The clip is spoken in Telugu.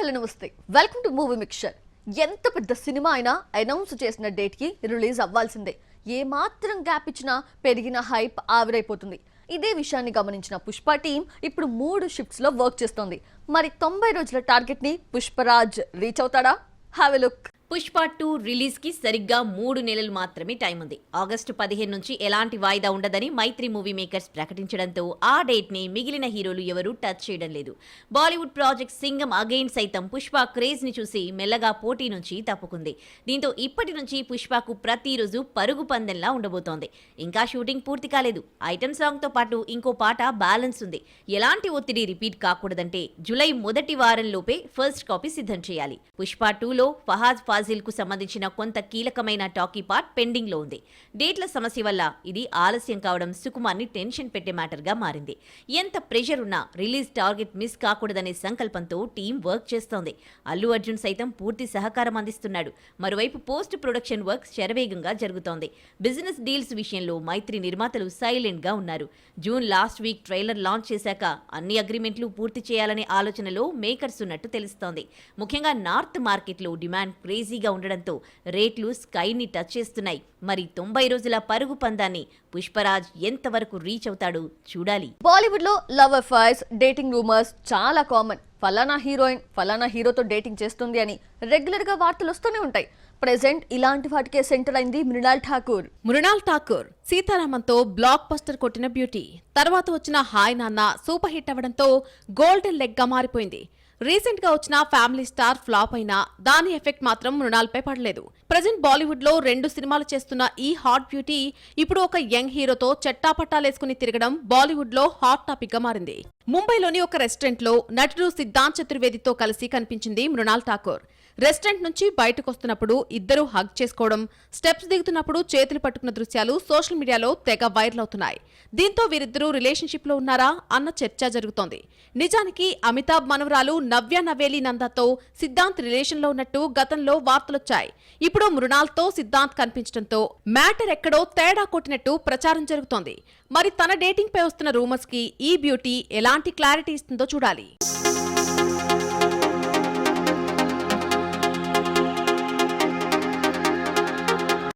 హలో నమస్తే, వెల్కమ్ టు మూవీ మిక్చర్. ఎంత పెద్ద సినిమా అయినా అనౌన్స్ చేసిన డేట్ కి రిలీజ్ అవ్వాల్సిందే. ఏ మాత్రం గ్యాప్ ఇచ్చినా పెరిగిన హైప్ ఆవిరైపోతుంది. ఇదే విషయాన్ని గమనించిన పుష్ప టీం ఇప్పుడు 3 షిఫ్ట్స్ లో వర్క్ చేస్తోంది. మరి 90 రోజుల టార్గెట్ ని పుష్పరాజ్ రీచ్ అవుతాడా? Have a look. Pushpa 2 release కి సరిగ్గా 3 నెలలు మాత్రమే టైం ఉంది. ఆగస్టు 15 నుంచి ఎలాంటి వాయిదా ఉండదని మైత్రి మూవీ మేకర్స్ ప్రకటించడంతో ఆ డేట్ ని మిగిలిన హీరోలు ఎవరూ టచ్ చేయడం లేదు. బాలీవుడ్ ప్రాజెక్ట్ సింగం అగైన్ సైతం పుష్ప క్రేజ్ ని చూసి మెల్లగా పోటీ నుంచి తప్పుకుంది. దీంతో ఇప్పటి నుంచి పుష్పకు ప్రతిరోజు పరుగు పందెంలా ఉండబోతోంది. ఇంకా షూటింగ్ పూర్తి కాలేదు. ఐటెం సాంగ్ తో పాటు ఇంకో పాట బ్యాలెన్స్ ఉంది. ఎలాంటి ఒత్తిడి రిపీట్ కాకూడదంటే జూలై మొదటి వారంలోపే ఫస్ట్ కాపీ సిద్ధం చేయాలి. పుష్ప 2లో ఫహాద్ ఫాజిల్ కు సంబంధించిన కొంత కీలకమైన టాకీ పార్ట్ పెండింగ్ లో ఉంది. డేట్ల సమస్య వల్ల ఇది ఆలస్యం కావడం సుకుమార్ ని టెన్షన్ పెట్టే మ్యాటర్ గా మారింది. ఎంత ప్రెషర్ ఉన్నా రిలీజ్ టార్గెట్ మిస్ కాకూడదనే సంకల్పంతో టీం వర్క్ చేస్తోంది. అల్లు అర్జున్ సైతం పూర్తి సహకారం అందిస్తున్నాడు. మరోవైపు పోస్ట్ ప్రొడక్షన్ వర్క్ శరవేగంగా జరుగుతోంది. బిజినెస్ డీల్స్ విషయంలో మైత్రి నిర్మాతలు సైలెంట్ గా ఉన్నారు. June last week trailer launch చేశాక అన్ని అగ్రిమెంట్లు పూర్తి చేయాలనే ఆలోచనలో మేకర్స్ ఉన్నట్టు తెలుస్తోంది. ముఖ్యంగా నార్త్ మార్కెట్లో డిమాండ్ క్రేజీగా ఉండడంతో రేట్లు స్కైని టచ్ చేస్తున్నాయి. మరి 90 రోజుల పరుగు పందాన్ని పుష్పరాజ్ ఎంతవరకు రీచ్ అవుతాడు చూడాలి. బాలీవుడ్ లో లవ్ అఫైర్స్, డేటింగ్ రూమర్స్ చాలా కామన్. ఫలానా హీరోయిన్ ఫలానా హీరోతో డేటింగ్ చేస్తుంది అని రెగ్యులర్ గా వార్తలు వస్తూనే ఉంటాయి. ప్రెజెంట్ ఇలాంటి వాటికే సెంటర్ అయింది మృణాల్ ఠాకూర్. మృణాల్ ఠాకూర్ సీతారామంతో బ్లాక్ బస్టర్ కొట్టిన బ్యూటీ. తర్వాత వచ్చిన హాయ్ నాన్న సూపర్ హిట్ అవ్వడంతో గోల్డెన్ లెగ్ గా మారిపోయింది. రీసెంట్ గా వచ్చిన ఫ్యామిలీ స్టార్ ఫ్లాప్ అయినా దాని ఎఫెక్ట్ మాత్రం మృణాల్ పై పడలేదు. ప్రజెంట్ బాలీవుడ్ లో 2 సినిమాలు చేస్తున్న ఈ హాట్ బ్యూటీ ఇప్పుడు ఒక యంగ్ హీరోతో చెట్టాపట్టాలేసుకుని తిరగడం బాలీవుడ్ లో హాట్ టాపిక్ గా మారింది. ముంబైలోని ఒక రెస్టారెంట్ లో నటుడు సిద్ధాంత్ చతుర్వేదితో కలిసి కనిపించింది మృణాల్ ఠాకూర్. రెస్టారెంట్ నుంచి బయటకు వస్తున్నప్పుడు ఇద్దరు హగ్ చేసుకోవడం, స్టెప్స్ దిగుతున్నప్పుడు చేతులు పట్టుకున్న దృశ్యాలు సోషల్ మీడియాలో తెగ వైరల్ అవుతున్నాయి. దీంతో వీరిద్దరూ రిలేషన్షిప్ లో ఉన్నారా అన్న చర్చ జరుగుతోంది. నిజానికి అమితాబ్ మనవరాలు నవ్య నవేలి నందాతో సిద్ధాంత్ రిలేషన్ లో ఉన్నట్టు గతంలో వార్తలొచ్చాయి. ఇప్పుడు మృణాల్ తో సిద్ధాంత్ కనిపించడంతో మ్యాటర్ ఎక్కడో తేడా కొట్టినట్టు ప్రచారం జరుగుతోంది. మరి తన డేటింగ్ పై వస్తున్న రూమర్స్ కి ఈ బ్యూటీ ఎలాంటి క్లారిటీ ఇస్తుందో చూడాలి.